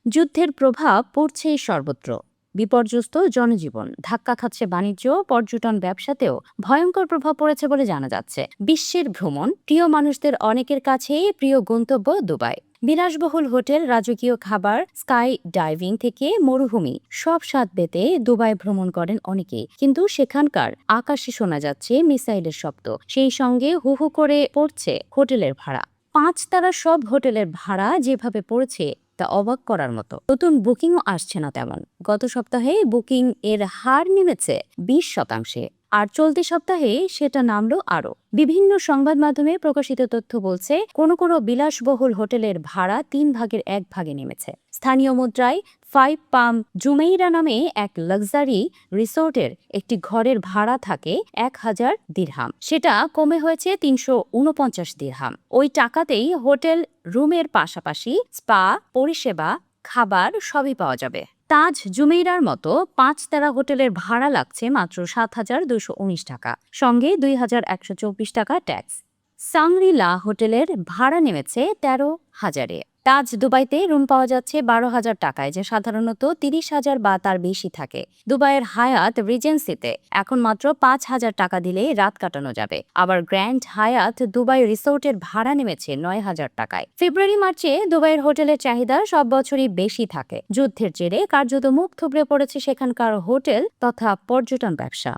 যুদ্ধের প্রভাব পড়ছে সর্বত্র। বিপর্যস্ত জনজীবন, ধাক্কা খাচ্ছে বাণিজ্য, পর্যটন ব্যবসাতেও ভয়ঙ্কর প্রভাব পড়েছে বলে জানা যাচ্ছে। বিশ্বের ভ্রমণ প্রিয় মানুষদের অনেকের কাছেই প্রিয় গন্তব্য দুবাই। বিলাসবহুল হোটেল, রাজকীয় খাবার, স্কাই ডাইভিং থেকে মরুভূমি, সব স্বাদ পেতে দুবাই ভ্রমণ করেন অনেকেই। কিন্তু সেখানকার আকাশে শোনা যাচ্ছে মিসাইলের শব্দ, সেই সঙ্গে হু হু করে পড়ছে হোটেলের ভাড়া। 5 তারা সব হোটেলের ভাড়া যেভাবে পড়েছে তা অবাক করার মতো। নতুন বুকিংও আসছে না তেমন। গত সপ্তাহে বুকিং এর হার নেমেছে 20%, আর চলতি সপ্তাহে সেটা নামলো আরো। বিভিন্ন সংবাদ মাধ্যমে প্রকাশিত তথ্য বলছে কোনো বিলাসবহুল হোটেলের ভাড়া 1/3 নেমেছে। স্থানীয় মুদ্রায় 5 পাম জুমেইরা নামে এক লাক্সারি রিসোর্টের একটি ঘরের ভাড়া থাকে 1000 দিরহাম, সেটা কমে হয়েছে 349 দিরহাম। ওই টাকাতেই হোটেল রুমের পাশাপাশি স্পা পরিষেবা, খাবার সবই পাওয়া যাবে। তাজ জুমেইরার মতো 5 তারা হোটেলের ভাড়া লাগছে মাত্র 7219 টাকা, সঙ্গে 2124 টাকা ট্যাক্স। সাংরি-লা হোটেলের ভাড়া নেমেছে 13,000-এ। তাজ দুবাইতে রুম পাওয়া যাচ্ছে 12,000 টাকায়, যা সাধারণত 30,000 বা তার বেশি থাকে। দুবাইয়ের হায়াত রিজেন্সিতে এখন মাত্র 5,000 টাকা দিলে রাত কাটানো যাবে। আবার গ্র্যান্ড হায়াত দুবাই রিসোর্টের ভাড়া নেমেছে 9,000 টাকায়। ফেব্রুয়ারি মার্চে দুবাইয়ের হোটেলের চাহিদা সব বছরই বেশি থাকে। যুদ্ধের জেরে কার্যত মুখ থুবড়ে পড়েছে সেখানকার হোটেল তথা পর্যটন ব্যবসা।